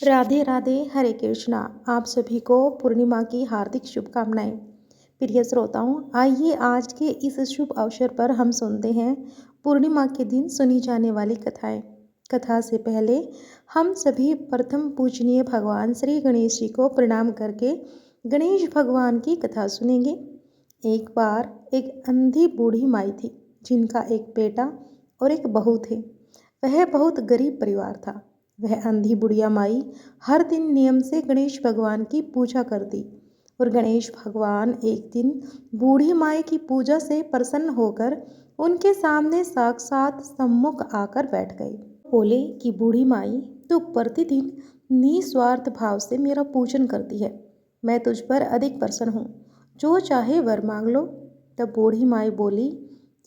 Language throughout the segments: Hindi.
राधे राधे, हरे कृष्णा। आप सभी को पूर्णिमा की हार्दिक शुभकामनाएं। प्रिय श्रोताओं, आइए आज के इस शुभ अवसर पर हम सुनते हैं पूर्णिमा के दिन सुनी जाने वाली कथाएं। कथा से पहले हम सभी प्रथम पूजनीय भगवान श्री गणेश जी को प्रणाम करके गणेश भगवान की कथा सुनेंगे। एक बार एक अंधी बूढ़ी माई थी, जिनका एक बेटा और एक बहू थे। वह बहुत गरीब परिवार था। वह अंधी बुढ़िया माई हर दिन नियम से गणेश भगवान की पूजा करती और गणेश भगवान एक दिन बूढ़ी माई की पूजा से प्रसन्न होकर उनके सामने साक्षात सम्मुख आकर बैठ गए। बोले कि बूढ़ी माई, तू प्रतिदिन निस्वार्थ भाव से मेरा पूजन करती है। मैं तुझ पर अधिक प्रसन्न हूँ। जो चाहे वर मांग लो। तब बूढ़ी माई बोली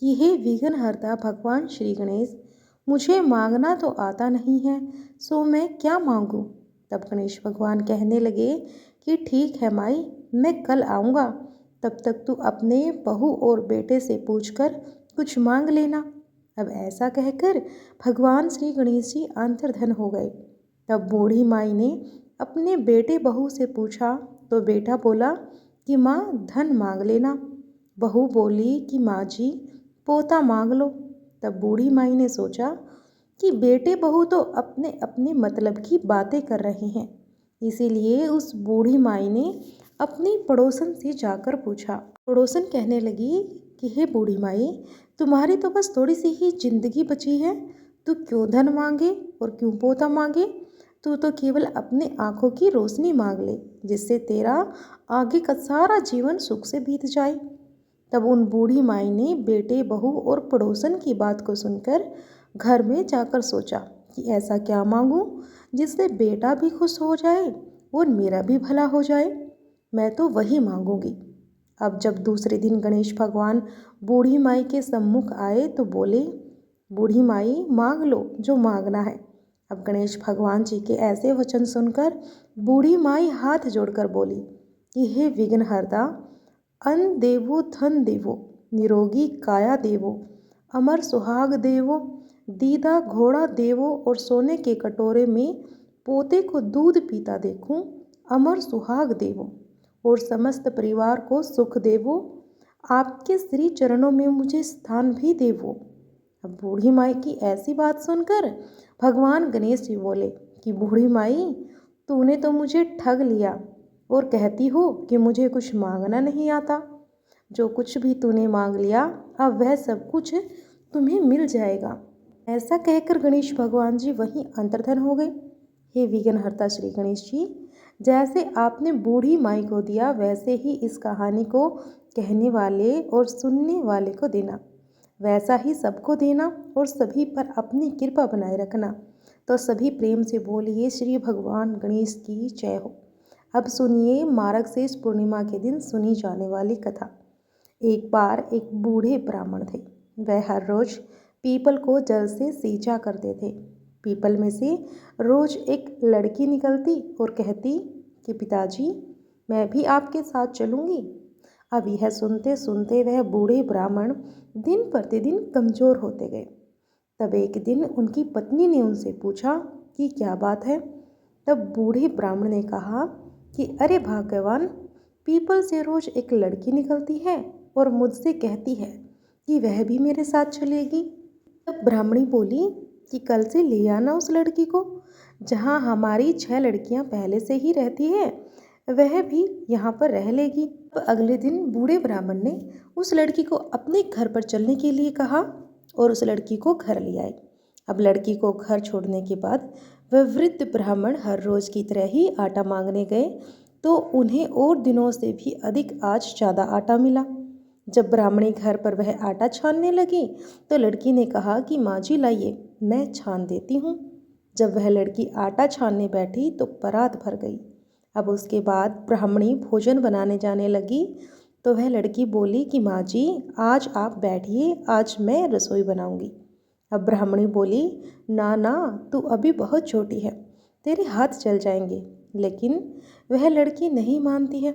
कि हे विघ्नहर्ता भगवान श्री गणेश, मुझे मांगना तो आता नहीं है, सो मैं क्या मांगूं। तब गणेश भगवान कहने लगे कि ठीक है माई, मैं कल आऊँगा। तब तक तू अपने बहू और बेटे से पूछकर कुछ मांग लेना। अब ऐसा कहकर भगवान श्री गणेश जी अंतर्धान हो गए। तब बूढ़ी माई ने अपने बेटे बहू से पूछा तो बेटा बोला कि माँ धन मांग लेना। बहू बोली कि माँ जी पोता मांग लो। तब बूढ़ी माई ने सोचा कि बेटे बहू तो अपने अपने मतलब की बातें कर रहे हैं, इसीलिए उस बूढ़ी माई ने अपनी पड़ोसन से जाकर पूछा। पड़ोसन कहने लगी कि हे बूढ़ी माई, तुम्हारी तो बस थोड़ी सी ही जिंदगी बची है, तू क्यों धन मांगे और क्यों पोता मांगे। तू तो केवल अपने आंखों की रोशनी मांग ले, जिससे तेरा आगे का सारा जीवन सुख से बीत जाए। तब उन बूढ़ी माई ने बेटे बहू और पड़ोसन की बात को सुनकर घर में जाकर सोचा कि ऐसा क्या मांगूं जिससे बेटा भी खुश हो जाए और मेरा भी भला हो जाए। मैं तो वही मांगूंगी। अब जब दूसरे दिन गणेश भगवान बूढ़ी माई के सम्मुख आए तो बोले, बूढ़ी माई मांग लो जो मांगना है। अब गणेश भगवान जी के ऐसे वचन सुनकर बूढ़ी माई हाथ जोड़कर बोली कि हे विघ्नहर्ता, अन्न देवो धन देवो, निरोगी काया देवो, अमर सुहाग देवो, दीदा घोड़ा देवो और सोने के कटोरे में पोते को दूध पीता देखूं, अमर सुहाग देवो और समस्त परिवार को सुख देवो, आपके श्री चरणों में मुझे स्थान भी देवो। अब बूढ़ी माई की ऐसी बात सुनकर भगवान गणेश जी बोले कि बूढ़ी माई, तूने तो मुझे ठग लिया और कहती हो कि मुझे कुछ मांगना नहीं आता। जो कुछ भी तूने मांग लिया, अब वह सब कुछ तुम्हें मिल जाएगा। ऐसा कहकर गणेश भगवान जी वहीं अंतर्धान हो गए। हे विघ्नहर्ता श्री गणेश जी, जैसे आपने बूढ़ी माई को दिया, वैसे ही इस कहानी को कहने वाले और सुनने वाले को देना। वैसा ही सबको देना और सभी पर अपनी कृपा बनाए रखना। तो सभी प्रेम से बोलिए श्री भगवान गणेश की जय हो। अब सुनिए मार्गशीर्ष पूर्णिमा के दिन सुनी जाने वाली कथा। एक बार एक बूढ़े ब्राह्मण थे। वह हर रोज पीपल को जल से सींचा करते थे। पीपल में से रोज एक लड़की निकलती और कहती कि पिताजी, मैं भी आपके साथ चलूंगी। अब यह सुनते सुनते वह बूढ़े ब्राह्मण दिन प्रतिदिन कमजोर होते गए। तब एक दिन उनकी पत्नी ने उनसे पूछा कि क्या बात है। तब बूढ़े ब्राह्मण ने कहा कि अरे भाग्यवान, पीपल से रोज एक लड़की निकलती है और मुझसे कहती है कि वह भी मेरे साथ चलेगी। तब ब्राह्मणी बोली कि कल से ले आना उस लड़की को। जहाँ हमारी 6 लड़कियाँ पहले से ही रहती है, वह भी यहाँ पर रह लेगी। तो अगले दिन बूढ़े ब्राह्मण ने उस लड़की को अपने घर पर चलने के लिए कहा और उस लड़की को घर ले आए। अब लड़की को घर छोड़ने के बाद वह वृद्ध ब्राह्मण हर रोज की तरह ही आटा मांगने गए, तो उन्हें और दिनों से भी अधिक आज ज़्यादा आटा मिला। जब ब्राह्मणी घर पर वह आटा छानने लगी तो लड़की ने कहा कि माँ जी लाइए, मैं छान देती हूँ। जब वह लड़की आटा छानने बैठी तो परात भर गई। अब उसके बाद ब्राह्मणी भोजन बनाने जाने लगी तो वह लड़की बोली कि माँ जी, आज आप बैठिए, आज मैं रसोई बनाऊंगी। अब ब्राह्मणी बोली, ना ना, तू अभी बहुत छोटी है, तेरे हाथ जल जाएंगे। लेकिन वह लड़की नहीं मानती है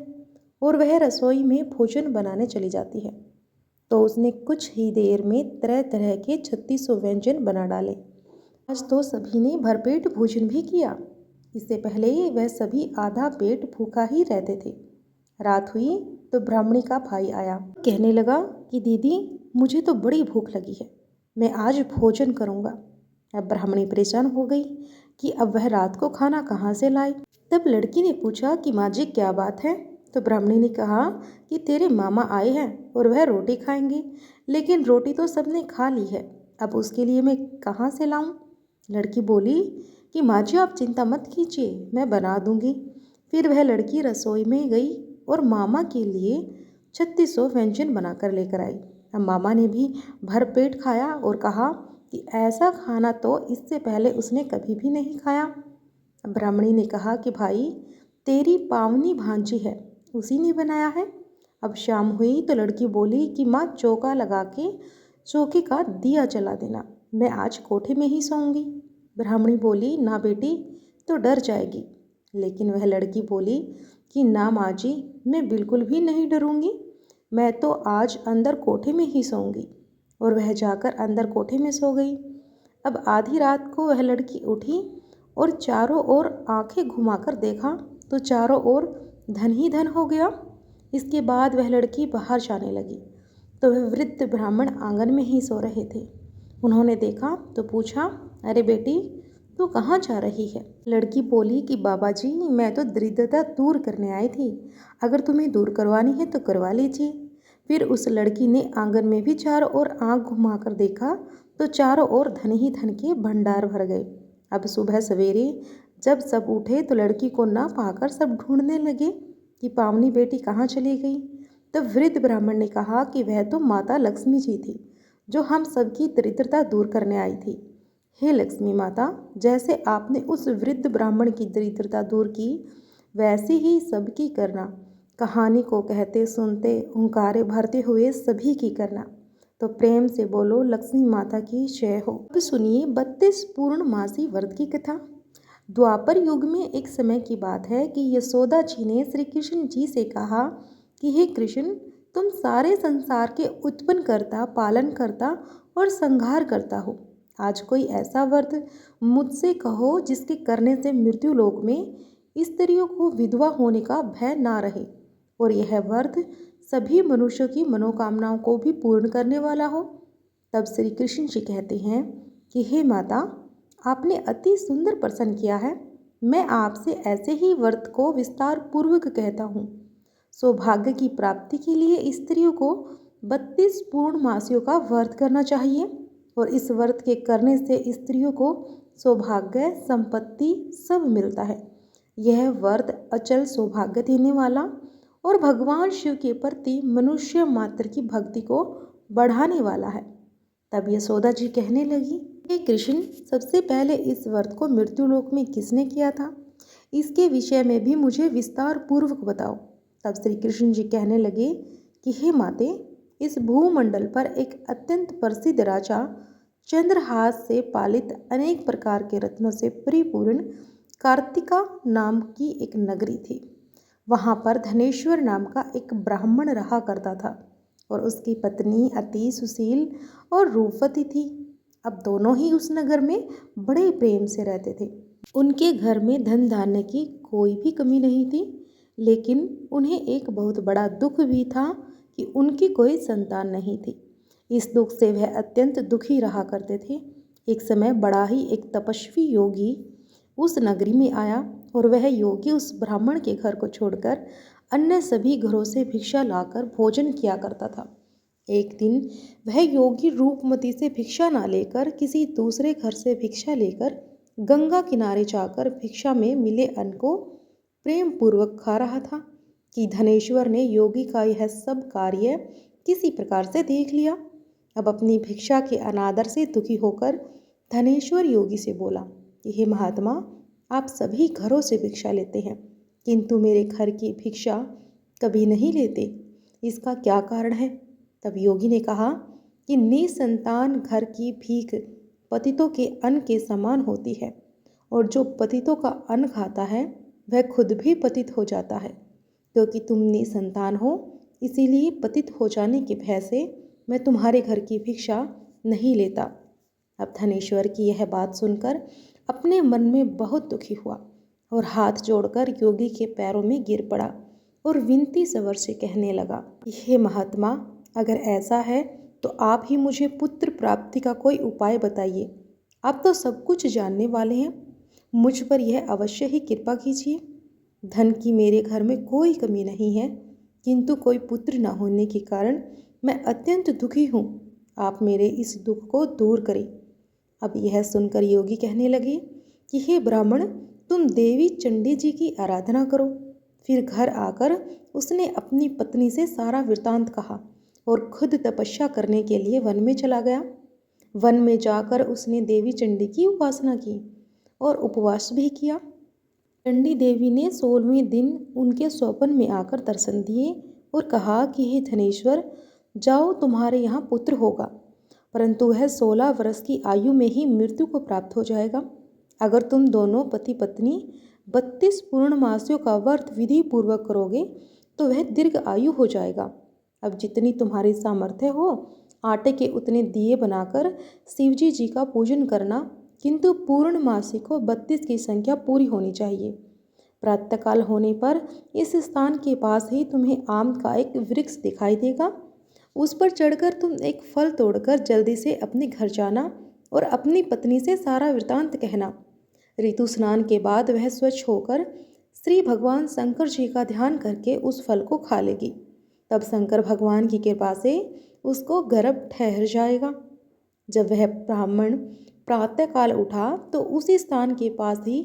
और वह रसोई में भोजन बनाने चली जाती है। तो उसने कुछ ही देर में तरह तरह के 3600 व्यंजन बना डाले। आज तो सभी ने भरपेट भोजन भी किया। इससे पहले वह सभी आधा पेट भूखा ही रहते थे। रात हुई तो ब्राह्मणी का भाई आया, कहने लगा कि दीदी मुझे तो बड़ी भूख लगी है, मैं आज भोजन करूँगा। अब ब्राह्मणी परेशान हो गई कि अब वह रात को खाना कहाँ से लाए। तब लड़की ने पूछा कि माँ जी क्या बात है। तो ब्राह्मणी ने कहा कि तेरे मामा आए हैं और वह रोटी खाएंगे, लेकिन रोटी तो सबने खा ली है, अब उसके लिए मैं कहाँ से लाऊं। लड़की बोली कि माँ जी आप चिंता मत कीजिए, मैं बना दूंगी। फिर वह लड़की रसोई में गई और मामा के लिए 3600 व्यंजन बनाकर लेकर आई। अब मामा ने भी भर पेट खाया और कहा कि ऐसा खाना तो इससे पहले उसने कभी भी नहीं खाया। ब्राह्मणी ने कहा कि भाई तेरी पावनी भांजी है, उसी ने बनाया है। अब शाम हुई तो लड़की बोली कि माँ चौका लगा के चौके का दिया जला देना, मैं आज कोठे में ही सोऊंगी। ब्राह्मणी बोली ना बेटी, तो डर जाएगी। लेकिन वह लड़की बोली कि ना माँ जी, मैं बिल्कुल भी नहीं डरूंगी, मैं तो आज अंदर कोठे में ही सोऊंगी। और वह जाकर अंदर कोठे में सो गई। अब आधी रात को वह लड़की उठी और चारों ओर आंखें घुमाकर देखा तो चारों ओर धन ही धन हो गया। इसके बाद वह लड़की बाहर जाने लगी तो वह वृद्ध ब्राह्मण आंगन में ही सो रहे थे। उन्होंने देखा तो पूछा, अरे बेटी तू कहाँ जा रही है। लड़की बोली कि बाबा जी मैं तो दरिद्रता दूर करने आई थी, अगर तुम्हें दूर करवानी है तो करवा लीजिए। फिर उस लड़की ने आंगन में भी चारों ओर आंख घुमाकर देखा तो चारों ओर धन ही धन के भंडार भर गए। अब सुबह सवेरे जब सब उठे तो लड़की को ना पाकर सब ढूंढने लगे कि पावनी बेटी कहाँ चली गई। तब वृद्ध ब्राह्मण ने कहा कि वह तो माता लक्ष्मी जी थी, जो हम सबकी दरिद्रता दूर करने आई थी। हे लक्ष्मी माता, जैसे आपने उस वृद्ध ब्राह्मण की दरिद्रता दूर की, वैसे ही सबकी करना। कहानी को कहते सुनते हुंकारे भरते हुए सभी की करना। तो प्रेम से बोलो लक्ष्मी माता की जय हो। अब सुनिए 32 पूर्णमासी व्रत की कथा। द्वापर युग में एक समय की बात है कि यशोदा जी ने श्री कृष्ण जी से कहा कि हे कृष्ण, तुम सारे संसार के उत्पन्न करता, पालन करता और संहार करता हो। आज कोई ऐसा व्रत मुझसे कहो जिसके करने से मृत्यु लोक में स्त्रियों को विधवा होने का भय ना रहे और यह व्रत सभी मनुष्यों की मनोकामनाओं को भी पूर्ण करने वाला हो। तब श्री कृष्ण जी कहते हैं कि हे माता, आपने अति सुंदर प्रश्न किया है, मैं आपसे ऐसे ही व्रत को विस्तार पूर्वक कहता हूँ। सौभाग्य की प्राप्ति के लिए स्त्रियों को 32 पूर्णमासियों का व्रत करना चाहिए और इस व्रत के करने से स्त्रियों को सौभाग्य, संपत्ति सब मिलता है। यह व्रत अचल सौभाग्य देने वाला और भगवान शिव के प्रति मनुष्य मात्र की भक्ति को बढ़ाने वाला है। तब यशोदा जी कहने लगी, हे कृष्ण, सबसे पहले इस व्रत को मृत्युलोक में किसने किया था, इसके विषय में भी मुझे विस्तार पूर्वक बताओ। तब श्री कृष्ण जी कहने लगे कि हे माते, इस भूमंडल पर एक अत्यंत प्रसिद्ध राजा चंद्रहास से पालित अनेक प्रकार के रत्नों से परिपूर्ण कार्तिका नाम की एक नगरी थी। वहाँ पर धनेश्वर नाम का एक ब्राह्मण रहा करता था और उसकी पत्नी अति सुशील और रूपवती थी। अब दोनों ही उस नगर में बड़े प्रेम से रहते थे। उनके घर में धन धान्य की कोई भी कमी नहीं थी, लेकिन उन्हें एक बहुत बड़ा दुख भी था कि उनकी कोई संतान नहीं थी। इस दुख से वह अत्यंत दुखी रहा करते थे। एक समय बड़ा ही एक तपस्वी योगी उस नगरी में आया और वह योगी उस ब्राह्मण के घर को छोड़कर अन्य सभी घरों से भिक्षा लाकर भोजन किया करता था। एक दिन वह योगी रूपमती से भिक्षा ना लेकर किसी दूसरे घर से भिक्षा लेकर गंगा किनारे जाकर भिक्षा में मिले अन्न को प्रेम पूर्वक खा रहा था कि धनेश्वर ने योगी का यह सब कार्य किसी प्रकार से देख लिया। अब अपनी भिक्षा के अनादर से दुखी होकर धनेश्वर योगी से बोला कि हे महात्मा, आप सभी घरों से भिक्षा लेते हैं किंतु मेरे घर की भिक्षा कभी नहीं लेते, इसका क्या कारण है। तब योगी ने कहा कि निसंतान घर की भीख पतितों के अन्न के समान होती है और जो पतितों का अन्न खाता है वह खुद भी पतित हो जाता है। क्योंकि तुम निसंतान हो इसीलिए पतित हो जाने के भय से मैं तुम्हारे घर की भिक्षा नहीं लेता। अब धनेश्वर की यह बात सुनकर अपने मन में बहुत दुखी हुआ और हाथ जोड़कर योगी के पैरों में गिर पड़ा और विनती स्वर से कहने लगा, हे महात्मा, अगर ऐसा है तो आप ही मुझे पुत्र प्राप्ति का कोई उपाय बताइए। आप तो सब कुछ जानने वाले हैं, मुझ पर यह अवश्य ही कृपा कीजिए। धन की मेरे घर में कोई कमी नहीं है, किंतु कोई पुत्र न होने के कारण मैं अत्यंत दुखी हूँ। आप मेरे इस दुख को दूर करें। अब यह सुनकर योगी कहने लगे कि हे ब्राह्मण, तुम देवी चंडी जी की आराधना करो। फिर घर आकर उसने अपनी पत्नी से सारा वृतांत कहा और खुद तपस्या करने के लिए वन में चला गया। वन में जाकर उसने देवी चंडी की उपासना की और उपवास भी किया। चंडी देवी ने 16वें दिन उनके स्वप्न में आकर दर्शन दिए और कहा कि हे धनेश्वर, जाओ, तुम्हारे यहाँ पुत्र होगा, परंतु वह 16 वर्ष की आयु में ही मृत्यु को प्राप्त हो जाएगा। अगर तुम दोनों पति पत्नी 32 पूर्णमासियों का व्रत विधि पूर्वक करोगे तो वह दीर्घ आयु हो जाएगा। अब जितनी तुम्हारी सामर्थ्य हो, आटे के उतने दिए बनाकर शिवजी जी का पूजन करना, किंतु पूर्णमासी को 32 की संख्या पूरी होनी चाहिए। प्रातःकाल होने पर इस स्थान के पास ही तुम्हें आम का एक वृक्ष दिखाई देगा। उस पर चढ़कर तुम एक फल तोड़कर जल्दी से अपने घर जाना और अपनी पत्नी से सारा वृतांत कहना। ऋतु स्नान के बाद वह स्वच्छ होकर श्री भगवान शंकर जी का ध्यान करके उस फल को खा लेगी। तब शंकर भगवान की कृपा से उसको गर्भ ठहर जाएगा। जब वह ब्राह्मण प्रातःकाल उठा तो उसी स्थान के पास ही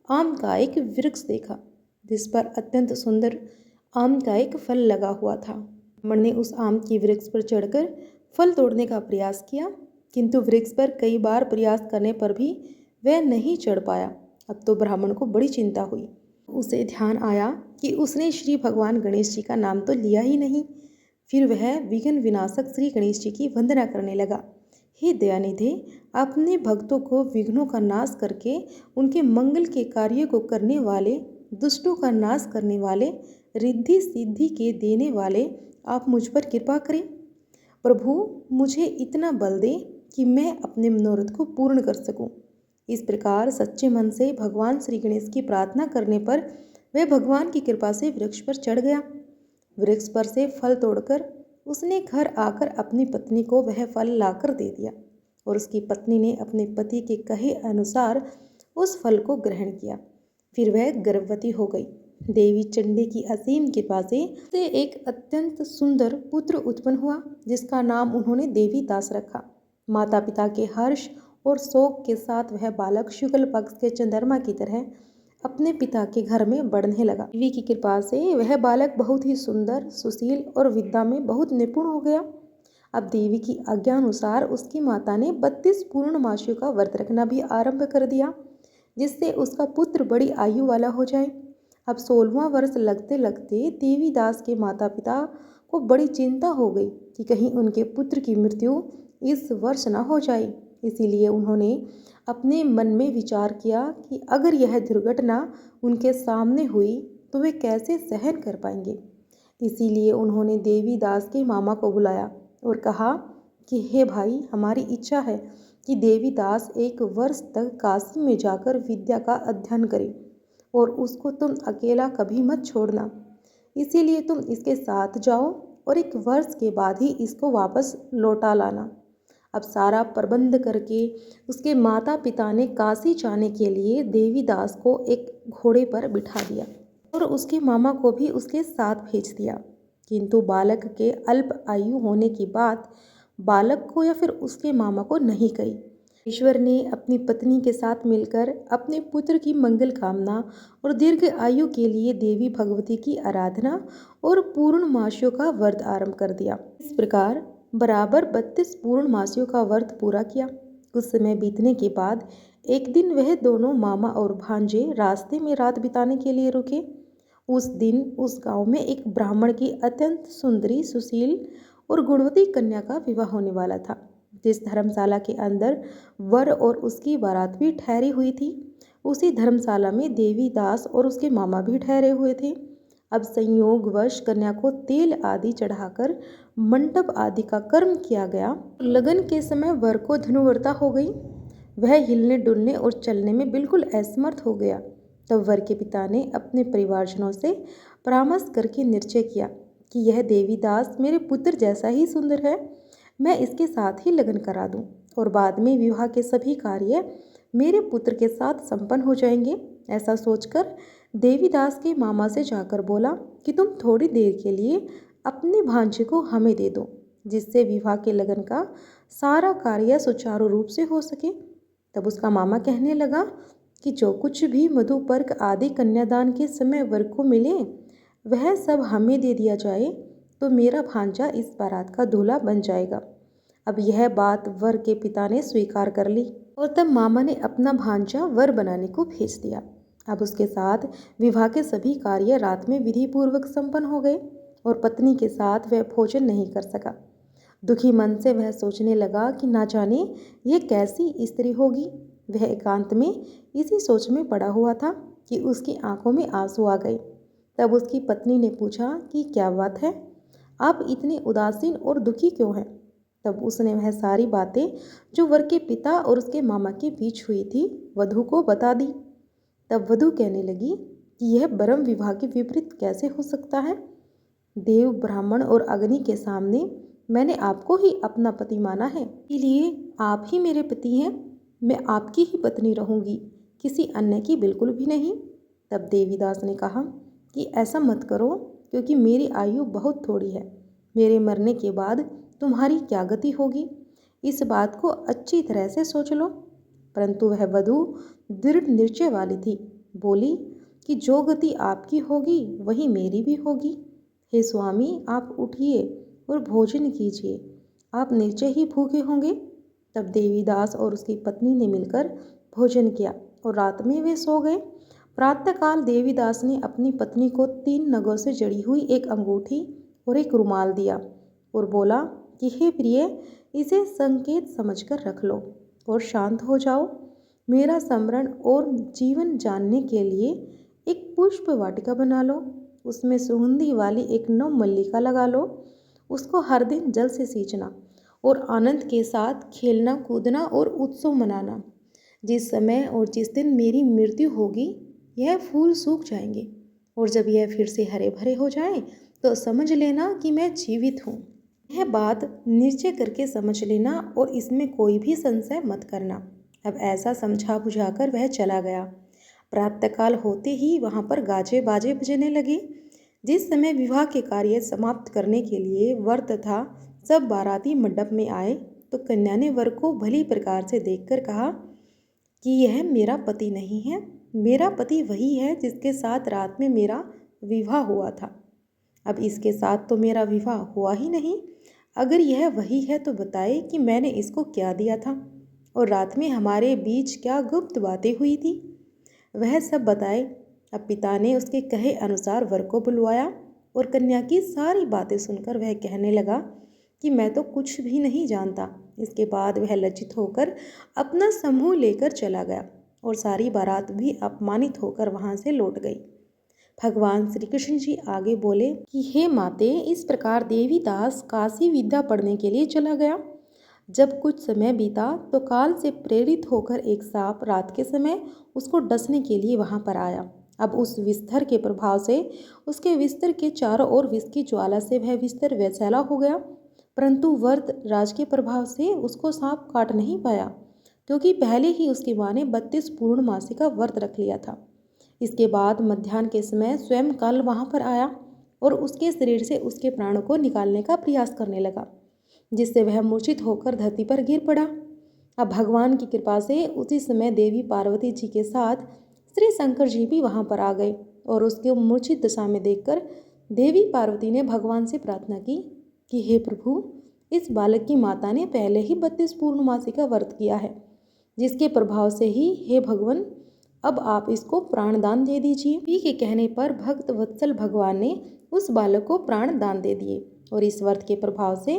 आम का एक वृक्ष देखा, जिस पर अत्यंत सुंदर आम का एक फल लगा हुआ था। ब्राह्मण ने उस आम की वृक्ष पर चढ़कर फल तोड़ने का प्रयास किया, किंतु वृक्ष पर कई बार प्रयास करने पर भी वह नहीं चढ़ पाया। अब तो ब्राह्मण को बड़ी चिंता हुई। उसे ध्यान आया कि उसने श्री भगवान गणेश जी का नाम तो लिया ही नहीं। फिर वह विघ्न विनाशक श्री गणेश जी की वंदना करने लगा। हे दयानिधे, अपने भक्तों को विघ्नों का नाश करके उनके मंगल के कार्य को करने वाले, दुष्टों का नाश करने वाले, रिद्धि सिद्धि के देने वाले आप मुझ पर कृपा करें। प्रभु, मुझे इतना बल दे कि मैं अपने मनोरथ को पूर्ण कर सकूं। इस प्रकार सच्चे मन से भगवान श्री गणेश की प्रार्थना करने पर वह भगवान की कृपा से वृक्ष पर चढ़ गया। वृक्ष पर से फल तोड़कर उसने घर आकर अपनी पत्नी को वह फल लाकर दे दिया और उसकी पत्नी ने अपने पति के कहे अनुसार उस फल को ग्रहण किया। फिर वह गर्भवती हो गई। देवी चंडी की असीम कृपा से एक अत्यंत सुंदर पुत्र उत्पन्न हुआ, जिसका नाम उन्होंने देवी दास रखा। माता पिता के हर्ष और शोक के साथ वह बालक शुक्ल पक्ष के चंद्रमा की तरह अपने पिता के घर में बढ़ने लगा। देवी की कृपा से वह बालक बहुत ही सुंदर, सुशील और विद्या में बहुत निपुण हो गया। अब देवी की आज्ञा अनुसार उसकी माता ने 32 पूर्णमासियों का व्रत रखना भी आरंभ कर दिया, जिससे उसका पुत्र बड़ी आयु वाला हो जाए। अब 16वां वर्ष लगते लगते देवी दास के माता पिता को बड़ी चिंता हो गई कि कहीं उनके पुत्र की मृत्यु इस वर्ष न हो जाए। इसीलिए उन्होंने अपने मन में विचार किया कि अगर यह दुर्घटना उनके सामने हुई तो वे कैसे सहन कर पाएंगे। इसीलिए उन्होंने देवी दास के मामा को बुलाया और कहा कि हे भाई, हमारी इच्छा है कि देवी दास 1 वर्ष तक काशी में जाकर विद्या का अध्ययन करे और उसको तुम अकेला कभी मत छोड़ना। इसीलिए तुम इसके साथ जाओ और 1 वर्ष के बाद ही इसको वापस लौटा लाना। अब सारा प्रबंध करके उसके माता पिता ने काशी जाने के लिए देवी दास को एक घोड़े पर बिठा दिया और उसके मामा को भी उसके साथ भेज दिया। किंतु बालक के अल्प आयु होने की बात बालक को या फिर उसके मामा को नहीं कही। ईश्वर ने अपनी पत्नी के साथ मिलकर अपने पुत्र की मंगल कामना और दीर्घ आयु के लिए देवी भगवती की आराधना और पूर्णमासियों का व्रत आरंभ कर दिया। इस प्रकार बराबर 32 पूर्णमासियों का व्रत पूरा किया। कुछ समय बीतने के बाद एक दिन वह दोनों मामा और भांजे रास्ते में रात बिताने के लिए रुके। उस दिन उस गांव में एक ब्राह्मण की अत्यंत सुंदरी, सुशील और गुणवती कन्या का विवाह होने वाला था। जिस धर्मशाला के अंदर वर और उसकी बारात भी ठहरी हुई थी, उसी धर्मशाला में देवी दास और उसके मामा भी ठहरे हुए थे। अब संयोगवश कन्या को तेल आदि चढ़ाकर मंडप आदि का कर्म किया गया। लगन के समय वर को धनुवरता हो गई। वह हिलने डुलने और चलने में बिल्कुल असमर्थ हो गया। तब वर के पिता ने अपने परिवारजनों से परामर्श करके निश्चय किया कि यह देवीदास मेरे पुत्र जैसा ही सुंदर है, मैं इसके साथ ही लगन करा दूं और बाद में विवाह के सभी कार्य मेरे पुत्र के साथ संपन्न हो जाएंगे। ऐसा सोचकर देवीदास के मामा से जाकर बोला कि तुम थोड़ी देर के लिए अपने भांजे को हमें दे दो, जिससे विवाह के लगन का सारा कार्य सुचारू रूप से हो सके। तब उसका मामा कहने लगा कि जो कुछ भी मधुपर्क आदि कन्यादान के समय वर को मिले वह सब हमें दे दिया जाए, तो मेरा भांजा इस बारात का दूल्हा बन जाएगा। अब यह बात वर के पिता ने स्वीकार कर ली और तब मामा ने अपना भांजा वर बनाने को भेज दिया। अब उसके साथ विवाह के सभी कार्य रात में विधि पूर्वक संपन्न हो गए और पत्नी के साथ वह भोजन नहीं कर सका। दुखी मन से वह सोचने लगा कि ना जाने यह कैसी स्त्री होगी। वह एकांत में इसी सोच में पड़ा हुआ था कि उसकी आंखों में आंसू आ गए। तब उसकी पत्नी ने पूछा कि क्या बात है, आप इतने उदासीन और दुखी क्यों हैं। तब उसने वह सारी बातें जो वर के पिता और उसके मामा के बीच हुई थी वधू को बता दी। तब वधू कहने लगी कि यह ब्रह्म विवाह के विपरीत कैसे हो सकता है। देव, ब्राह्मण और अग्नि के सामने मैंने आपको ही अपना पति माना है, इसलिए आप ही मेरे पति हैं। मैं आपकी ही पत्नी रहूंगी, किसी अन्य की बिल्कुल भी नहीं। तब देवीदास ने कहा कि ऐसा मत करो, क्योंकि मेरी आयु बहुत थोड़ी है। मेरे मरने के बाद तुम्हारी क्या गति होगी, इस बात को अच्छी तरह से सोच लो। परंतु वह वधू दृढ़ निश्चय वाली थी। बोली कि जो गति आपकी होगी वही मेरी भी होगी। हे स्वामी, आप उठिए और भोजन कीजिए, आप निश्चय ही भूखे होंगे। तब देवीदास और उसकी पत्नी ने मिलकर भोजन किया और रात में वे सो गए। प्रातःकाल देवीदास ने अपनी पत्नी को 3 नगों से जड़ी हुई एक अंगूठी और एक रुमाल दिया और बोला कि हे प्रिय, इसे संकेत समझकर रख लो और शांत हो जाओ। मेरा स्मरण और जीवन जानने के लिए एक पुष्प वाटिका बना लो, उसमें सुगंधी वाली एक नव मल्लिका लगा लो। उसको हर दिन जल से सींचना और आनंद के साथ खेलना, कूदना और उत्सव मनाना। जिस समय और जिस दिन मेरी मृत्यु होगी यह फूल सूख जाएंगे और जब यह फिर से हरे भरे हो जाए तो समझ लेना कि मैं जीवित हूँ। यह बात निश्चय करके समझ लेना और इसमें कोई भी संशय मत करना। अब ऐसा समझा बुझाकर वह चला गया। प्रातःकाल होते ही वहाँ पर गाजे बाजे बजने लगे। जिस समय विवाह के कार्य समाप्त करने के लिए वर तथा सब बाराती मंडप में आए तो कन्या ने वर को भली प्रकार से देखकर कहा कि यह मेरा पति नहीं है, मेरा पति वही है जिसके साथ रात में मेरा विवाह हुआ था। अब इसके साथ तो मेरा विवाह हुआ ही नहीं। अगर यह वही है तो बताए कि मैंने इसको क्या दिया था और रात में हमारे बीच क्या गुप्त बातें हुई थी। वह सब बताए। अब पिता ने उसके कहे अनुसार वर को बुलवाया और कन्या की सारी बातें सुनकर वह कहने लगा कि मैं तो कुछ भी नहीं जानता। इसके बाद वह लज्जित होकर अपना समूह लेकर चला गया और सारी बारात भी अपमानित होकर वहाँ से लौट गई। भगवान श्री कृष्ण जी आगे बोले कि हे माते, इस प्रकार देवीदास काशी विद्या पढ़ने के लिए चला गया। जब कुछ समय बीता तो काल से प्रेरित होकर एक सांप रात के समय उसको डसने के लिए वहाँ पर आया। अब उस विस्तर के प्रभाव से उसके बिस्तर के चारों ओर विष की ज्वाला से वह बिस्तर वैसैला हो गया, परंतु वर्त राज के प्रभाव से उसको सांप काट नहीं पाया, क्योंकि पहले ही उसकी माँ ने 32 पूर्णमासी का व्रत रख लिया था। इसके बाद मध्याह्न के समय स्वयं काल वहाँ पर आया और उसके शरीर से उसके प्राणों को निकालने का प्रयास करने लगा, जिससे वह मूर्छित होकर धरती पर गिर पड़ा। अब भगवान की कृपा से उसी समय देवी पार्वती जी के साथ श्री शंकर जी भी वहाँ पर आ गए और उसके मूर्छित दशा में देखकर देवी पार्वती ने भगवान से प्रार्थना की कि हे प्रभु, इस बालक की माता ने पहले ही 32 पूर्णमासी का व्रत किया है, जिसके प्रभाव से ही हे भगवान अब आप इसको प्राणदान दे दीजिए। देवी के कहने पर भक्त वत्सल भगवान ने उस बालक को प्राण दान दे दिए और इस व्रत के प्रभाव से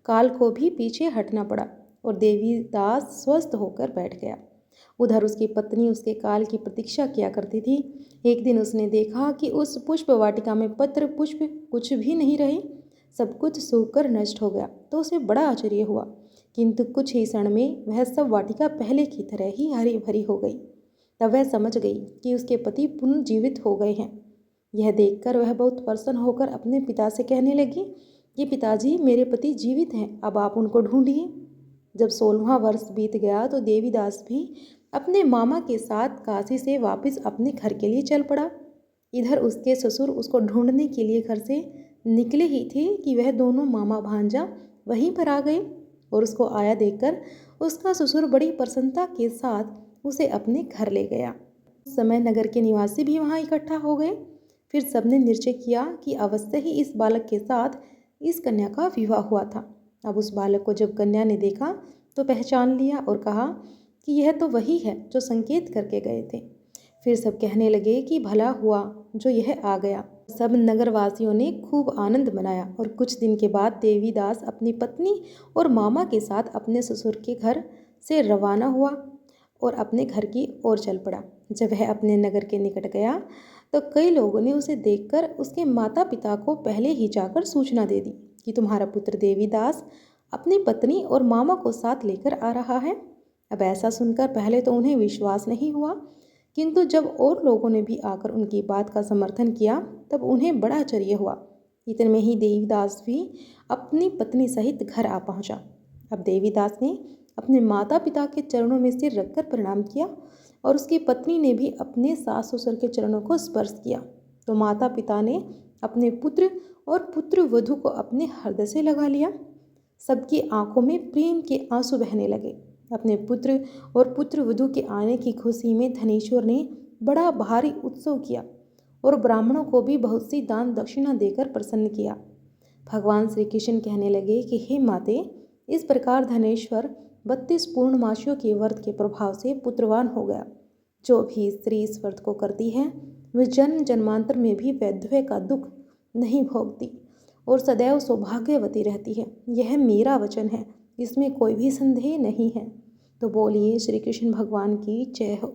काल को भी पीछे हटना पड़ा और देवीदास स्वस्थ होकर बैठ गया। उधर उसकी पत्नी उसके काल की प्रतीक्षा किया करती थी। एक दिन उसने देखा कि उस पुष्प वाटिका में पत्र पुष्प कुछ भी नहीं रहे, सब कुछ सूखकर नष्ट हो गया, तो उसे बड़ा आश्चर्य हुआ। किंतु कुछ ही क्षण में वह सब वाटिका पहले की तरह ही हरी भरी हो गई। अब वह समझ गई कि उसके पति पुनर्जीवित हो गए हैं। यह देखकर वह बहुत प्रसन्न होकर अपने पिता से कहने लगी कि पिताजी, मेरे पति जीवित हैं, अब आप उनको ढूंढिए। जब 16वां वर्ष बीत गया तो देवीदास भी अपने मामा के साथ काशी से वापस अपने घर के लिए चल पड़ा। इधर उसके ससुर उसको ढूंढने के लिए घर से निकले ही थे कि वह दोनों मामा भांजा वहीं पर आ गए और उसको आया देखकर उसका ससुर बड़ी प्रसन्नता के साथ उसे अपने घर ले गया। उस समय नगर के निवासी भी वहाँ इकट्ठा हो गए। फिर सबने निश्चय किया कि अवश्य ही इस बालक के साथ इस कन्या का विवाह हुआ था। अब उस बालक को जब कन्या ने देखा तो पहचान लिया और कहा कि यह तो वही है जो संकेत करके गए थे। फिर सब कहने लगे कि भला हुआ जो यह आ गया। सब नगरवासियों ने खूब आनंद मनाया और कुछ दिन के बाद देवीदास अपनी पत्नी और मामा के साथ अपने ससुर के घर से रवाना हुआ और अपने घर की ओर चल पड़ा। जब वह अपने नगर के निकट गया तो कई लोगों ने उसे देखकर उसके माता पिता को पहले ही जाकर सूचना दे दी कि तुम्हारा पुत्र देवीदास अपनी पत्नी और मामा को साथ लेकर आ रहा है। अब ऐसा सुनकर पहले तो उन्हें विश्वास नहीं हुआ, किंतु जब और लोगों ने भी आकर उनकी बात का समर्थन किया तब उन्हें बड़ा आश्चर्य हुआ। इतने में ही देवीदास भी अपनी पत्नी सहित घर आ पहुंचा। अब देवीदास ने अपने माता पिता के चरणों में सिर रखकर प्रणाम किया और उसकी पत्नी ने भी अपने सास ससुर के चरणों को स्पर्श किया। तो माता पिता ने अपने पुत्र और पुत्र वधू को अपने हृदय से लगा लिया। सबकी आंखों में प्रेम के आंसू बहने लगे। अपने पुत्र और पुत्र वधू के आने की खुशी में धनेश्वर ने बड़ा भारी उत्सव किया और ब्राह्मणों को भी बहुत सी दान दक्षिणा देकर प्रसन्न किया। भगवान श्री कृष्ण कहने लगे कि हे माते, इस प्रकार धनेश्वर 32 पूर्णमासियों के व्रत के प्रभाव से पुत्रवान हो गया। जो भी स्त्री इस व्रत को करती है वह जन्म जन्मांतर में भी वैधव्य का दुख नहीं भोगती और सदैव सौभाग्यवती रहती है। यह मेरा वचन है, इसमें कोई भी संदेह नहीं है। तो बोलिए श्री कृष्ण भगवान की जय हो।